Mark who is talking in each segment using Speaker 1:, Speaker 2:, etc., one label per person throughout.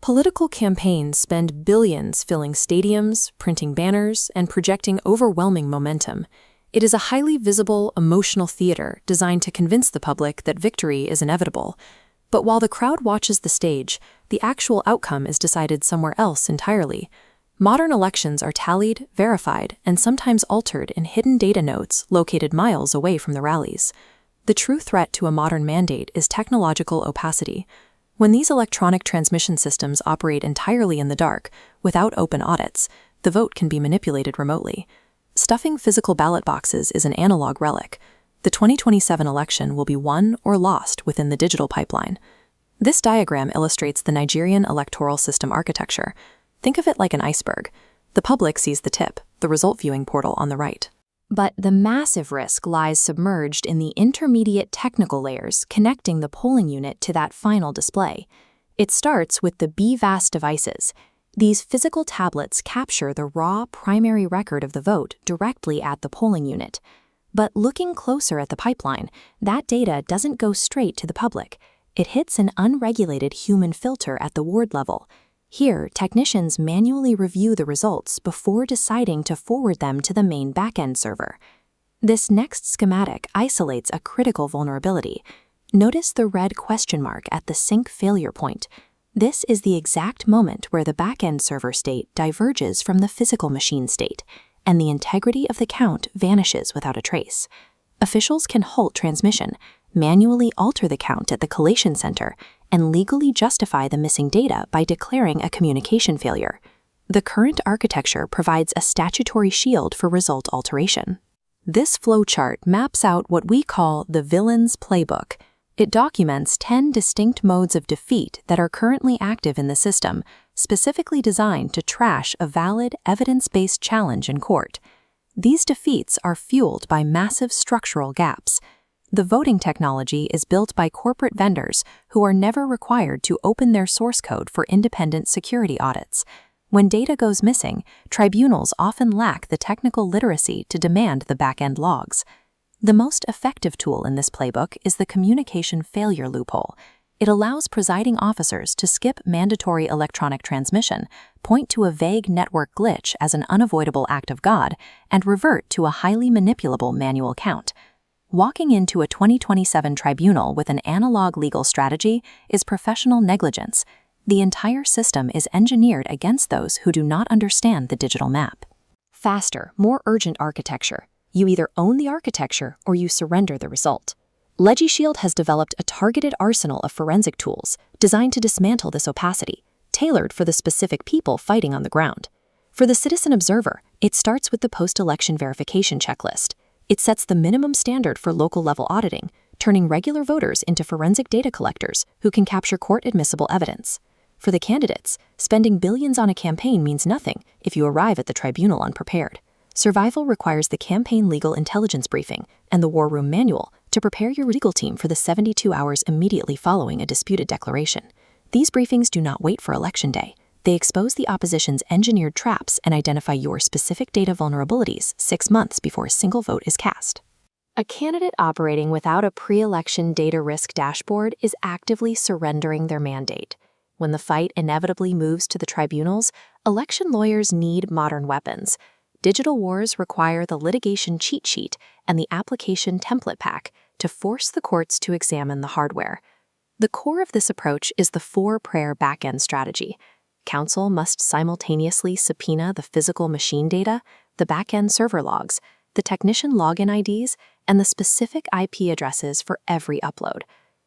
Speaker 1: Political campaigns spend billions filling stadiums, printing banners, and projecting overwhelming momentum. It is a highly visible, emotional theater designed to convince the public that victory is inevitable. But while the crowd watches the stage, the actual outcome is decided somewhere else entirely. Modern elections are tallied, verified, and sometimes altered in hidden data nodes located miles away from the rallies. The true threat to a modern mandate is technological opacity. When these electronic transmission systems operate entirely in the dark, without open audits, the vote can be manipulated remotely. Stuffing physical ballot boxes is an analog relic. The 2027 election will be won or lost within the digital pipeline. This diagram illustrates the Nigerian electoral system architecture. Think of it like an iceberg. The public sees the tip, the result viewing portal on the right. But the massive risk lies submerged in the intermediate technical layers connecting the polling unit to that final display. It starts with the BVAS devices. These physical tablets capture the raw primary record of the vote directly at the polling unit. But looking closer at the pipeline, that data doesn't go straight to the public. It hits an unregulated human filter at the ward level. Here, technicians manually review the results before deciding to forward them to the main backend server. This next schematic isolates a critical vulnerability. Notice the red question mark at the sync failure point. This is the exact moment where the backend server state diverges from the physical machine state, and the integrity of the count vanishes without a trace. Officials can halt transmission, manually alter the count at the collation center, and legally justify the missing data by declaring a communication failure. The current architecture provides a statutory shield for result alteration. This flowchart maps out what we call the villain's playbook. It documents 10 distinct modes of defeat that are currently active in the system, specifically designed to trash a valid, evidence-based challenge in court. These defeats are fueled by massive structural gaps. The voting technology is built by corporate vendors who are never required to open their source code for independent security audits. When data goes missing, tribunals often lack the technical literacy to demand the back-end logs. The most effective tool in this playbook is the communication failure loophole. It allows presiding officers to skip mandatory electronic transmission, point to a vague network glitch as an unavoidable act of God, and revert to a highly manipulable manual count. Walking into a 2027 tribunal with an analog legal strategy is professional negligence. The entire system is engineered against those who do not understand the digital map. Faster, more urgent architecture. You either own the architecture or you surrender the result. LegiShield has developed a targeted arsenal of forensic tools designed to dismantle this opacity, tailored for the specific people fighting on the ground. For the citizen observer, it starts with the post-election verification checklist. It sets the minimum standard for local-level auditing, turning regular voters into forensic data collectors who can capture court-admissible evidence. For the candidates, spending billions on a campaign means nothing if you arrive at the tribunal unprepared. Survival requires the campaign legal intelligence briefing and the war room manual to prepare your legal team for the 72 hours immediately following a disputed declaration. These briefings do not wait for election day. They expose the opposition's engineered traps and identify your specific data vulnerabilities 6 months before a single vote is cast. A candidate operating without a pre-election data risk dashboard is actively surrendering their mandate. When the fight inevitably moves to the tribunals, election lawyers need modern weapons. Digital wars require the litigation cheat sheet and the application template pack to force the courts to examine the hardware. The core of this approach is the four-prayer backend strategy. Counsel must simultaneously subpoena the physical machine data, the backend server logs, the technician login IDs, and the specific IP addresses for every upload.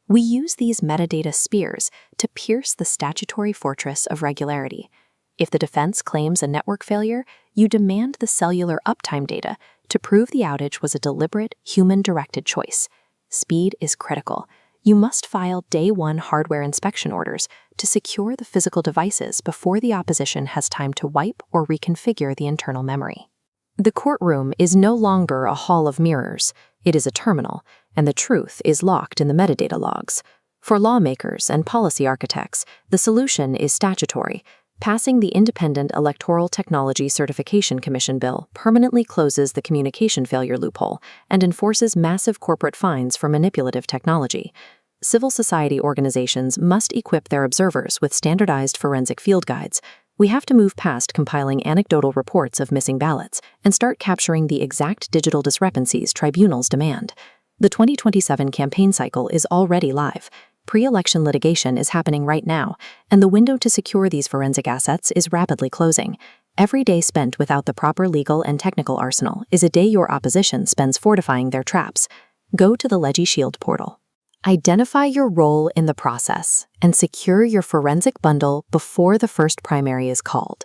Speaker 1: We use these metadata spears to pierce the statutory fortress of regularity. If the defense claims a network failure, you demand the cellular uptime data to prove the outage was a deliberate, human-directed choice. Speed is critical. You must file day one hardware inspection orders to secure the physical devices before the opposition has time to wipe or reconfigure the internal memory. The courtroom is no longer a hall of mirrors. It is a terminal, and the truth is locked in the metadata logs. For lawmakers and policy architects, the solution is statutory. Passing the Independent Electoral Technology Certification Commission bill permanently closes the communication failure loophole and enforces massive corporate fines for manipulative technology. Civil society organizations must equip their observers with standardized forensic field guides. We have to move past compiling anecdotal reports of missing ballots and start capturing the exact digital discrepancies tribunals demand. The 2027 campaign cycle is already live. Pre-election litigation is happening right now, and the window to secure these forensic assets is rapidly closing. Every day spent without the proper legal and technical arsenal is a day your opposition spends fortifying their traps. Go to the LegiShield portal. Identify your role in the process and secure your forensic bundle before the first primary is called.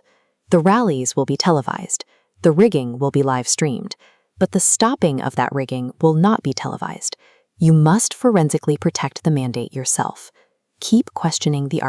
Speaker 1: The rallies will be televised. The rigging will be live streamed. But the stopping of that rigging will not be televised. You must forensically protect the mandate yourself. Keep questioning the